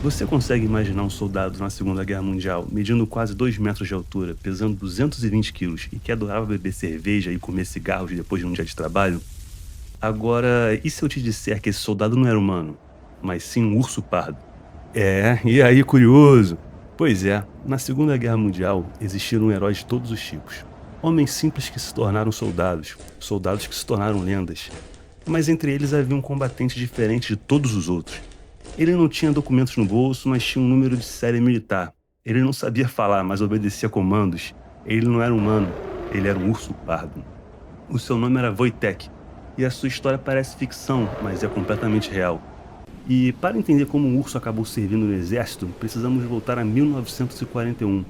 Você consegue imaginar um soldado na Segunda Guerra Mundial medindo quase 2 metros de altura, pesando 220 quilos e que adorava beber cerveja e comer cigarros depois de um dia de trabalho? Agora, e se eu te disser que esse soldado não era humano, mas sim um urso pardo? É, e aí, curioso? Pois é, na Segunda Guerra Mundial existiram heróis de todos os tipos. Homens simples que se tornaram soldados, soldados que se tornaram lendas. Mas entre eles havia um combatente diferente de todos os outros. Ele não tinha documentos no bolso, mas tinha um número de série militar. Ele não sabia falar, mas obedecia comandos. Ele não era humano, ele era um urso pardo. O seu nome era Wojtek, e a sua história parece ficção, mas é completamente real. E para entender como um urso acabou servindo no exército, precisamos voltar a 1941.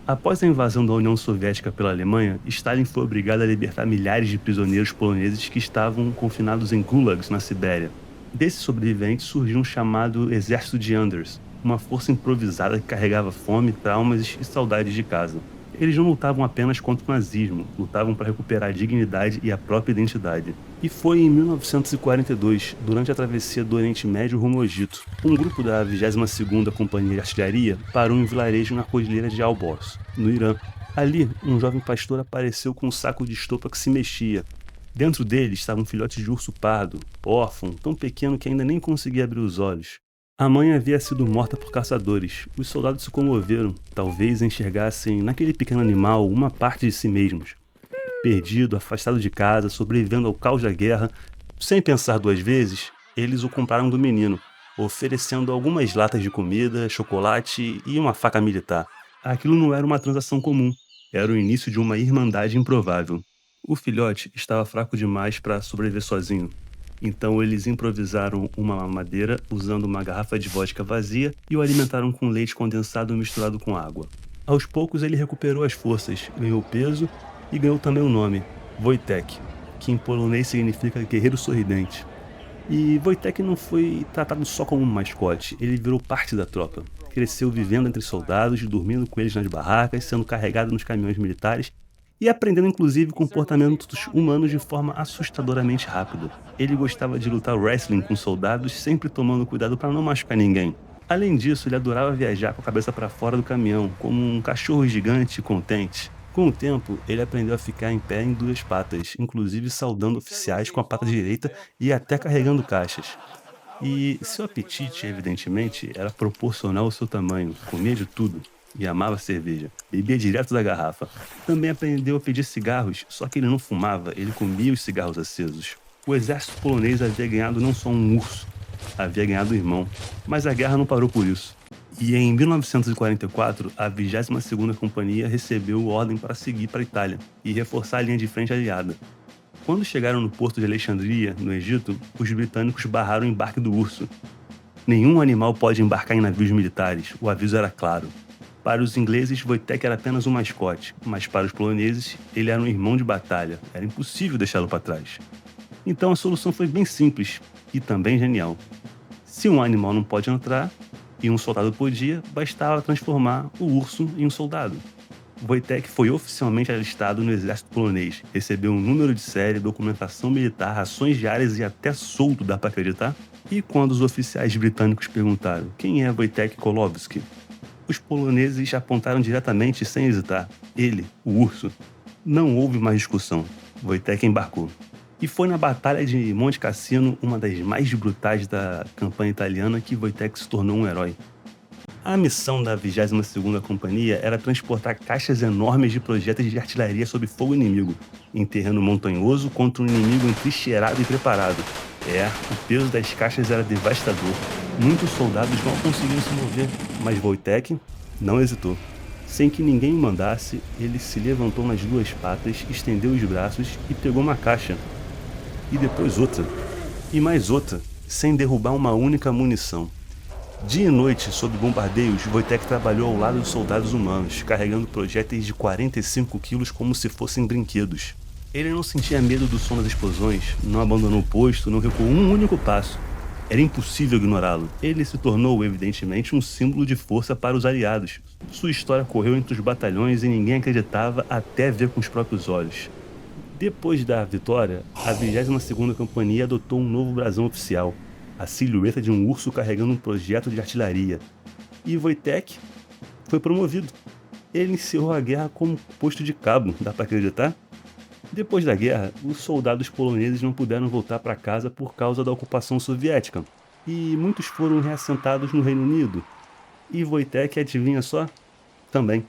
Após a invasão da União Soviética pela Alemanha, Stalin foi obrigado a libertar milhares de prisioneiros poloneses que estavam confinados em gulags na Sibéria. Desses sobreviventes surgiu um chamado Exército de Anders, uma força improvisada que carregava fome, traumas e saudades de casa. Eles não lutavam apenas contra o nazismo, lutavam para recuperar a dignidade e a própria identidade. E foi em 1942, durante a travessia do Oriente Médio rumo ao Egito, um grupo da 22ª Companhia de Artilharia parou em um vilarejo na cordilheira de Alborz, no Irã. Ali, um jovem pastor apareceu com um saco de estopa que se mexia. Dentro dele estava um filhote de urso pardo, órfão, tão pequeno que ainda nem conseguia abrir os olhos. A mãe havia sido morta por caçadores. Os soldados se comoveram, talvez enxergassem naquele pequeno animal uma parte de si mesmos. Perdido, afastado de casa, sobrevivendo ao caos da guerra, sem pensar duas vezes, eles o compraram do menino, oferecendo algumas latas de comida, chocolate e uma faca militar. Aquilo não era uma transação comum, era o início de uma irmandade improvável. O filhote estava fraco demais para sobreviver sozinho. Então eles improvisaram uma mamadeira usando uma garrafa de vodka vazia e o alimentaram com leite condensado misturado com água. Aos poucos ele recuperou as forças, ganhou peso e ganhou também o nome, Wojtek, que em polonês significa guerreiro sorridente. E Wojtek não foi tratado só como um mascote, ele virou parte da tropa. Cresceu vivendo entre soldados, dormindo com eles nas barracas, sendo carregado nos caminhões militares e aprendendo inclusive comportamentos humanos de forma assustadoramente rápida. Ele gostava de lutar wrestling com soldados, sempre tomando cuidado para não machucar ninguém. Além disso, ele adorava viajar com a cabeça para fora do caminhão, como um cachorro gigante e contente. Com o tempo, ele aprendeu a ficar em pé em duas patas, inclusive saudando oficiais com a pata direita e até carregando caixas. E seu apetite, evidentemente, era proporcional ao seu tamanho, comia de tudo. E amava cerveja, bebia direto da garrafa. Também aprendeu a pedir cigarros, só que ele não fumava, ele comia os cigarros acesos. O exército polonês havia ganhado não só um urso, havia ganhado um irmão. Mas a guerra não parou por isso. E em 1944, a 22ª Companhia recebeu ordem para seguir para a Itália e reforçar a linha de frente aliada. Quando chegaram no porto de Alexandria, no Egito, os britânicos barraram o embarque do urso. Nenhum animal pode embarcar em navios militares, o aviso era claro. Para os ingleses, Wojtek era apenas um mascote, mas para os poloneses, ele era um irmão de batalha, era impossível deixá-lo para trás. Então a solução foi bem simples e também genial. Se um animal não pode entrar, e um soldado podia, bastava transformar o urso em um soldado. Wojtek foi oficialmente alistado no exército polonês, recebeu um número de série, documentação militar, rações diárias e até soldo, dá pra acreditar? E quando os oficiais britânicos perguntaram quem é Wojtek Kolowski, os poloneses apontaram diretamente sem hesitar. Ele, o urso. Não houve mais discussão. Wojtek embarcou. E foi na Batalha de Monte Cassino, uma das mais brutais da campanha italiana, que Wojtek se tornou um herói. A missão da 22ª Companhia era transportar caixas enormes de projéteis de artilharia sob fogo inimigo, em terreno montanhoso contra um inimigo entrincheirado e preparado. O peso das caixas era devastador. Muitos soldados não conseguiam se mover, mas Wojtek não hesitou. Sem que ninguém o mandasse, ele se levantou nas duas patas, estendeu os braços e pegou uma caixa. E depois outra. E mais outra, sem derrubar uma única munição. Dia e noite, sob bombardeios, Wojtek trabalhou ao lado dos soldados humanos, carregando projéteis de 45 quilos como se fossem brinquedos. Ele não sentia medo do som das explosões, não abandonou o posto, não recuou um único passo. Era impossível ignorá-lo. Ele se tornou, evidentemente, um símbolo de força para os aliados. Sua história correu entre os batalhões e ninguém acreditava até ver com os próprios olhos. Depois da vitória, a 22ª Companhia adotou um novo brasão oficial. a silhueta de um urso carregando um projeto de artilharia. E Wojtek foi promovido. Ele encerrou a guerra como posto de cabo, dá para acreditar? Depois da guerra, os soldados poloneses não puderam voltar para casa por causa da ocupação soviética, e muitos foram reassentados no Reino Unido. E Wojtek, adivinha só? Também.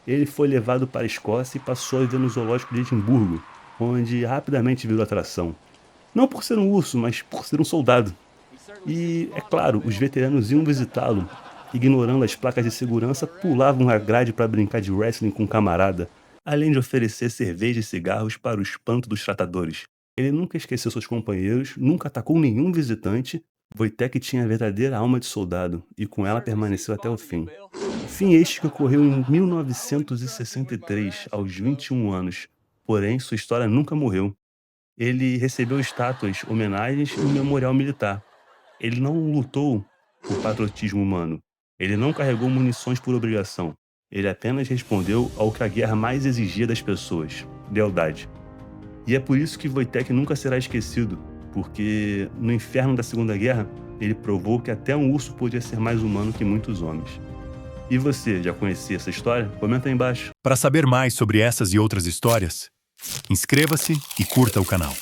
Ele foi levado para a Escócia e passou a viver no zoológico de Edimburgo, onde rapidamente virou atração. Não por ser um urso, mas por ser um soldado. E, é claro, os veteranos iam visitá-lo. Ignorando as placas de segurança, pulavam a grade para brincar de wrestling com um camarada, além de oferecer cerveja e cigarros para o espanto dos tratadores. Ele nunca esqueceu seus companheiros, nunca atacou nenhum visitante. Wojtek tinha a verdadeira alma de soldado, e com ela permaneceu até o fim. Fim este que ocorreu em 1963, aos 21 anos. Porém, sua história nunca morreu. Ele recebeu estátuas, homenagens e um memorial militar. Ele não lutou por patriotismo humano. Ele não carregou munições por obrigação. Ele apenas respondeu ao que a guerra mais exigia das pessoas: lealdade. E é por isso que Wojtek nunca será esquecido, porque no inferno da Segunda Guerra, ele provou que até um urso podia ser mais humano que muitos homens. E você, já conhecia essa história? Comenta aí embaixo. Para saber mais sobre essas e outras histórias, inscreva-se e curta o canal.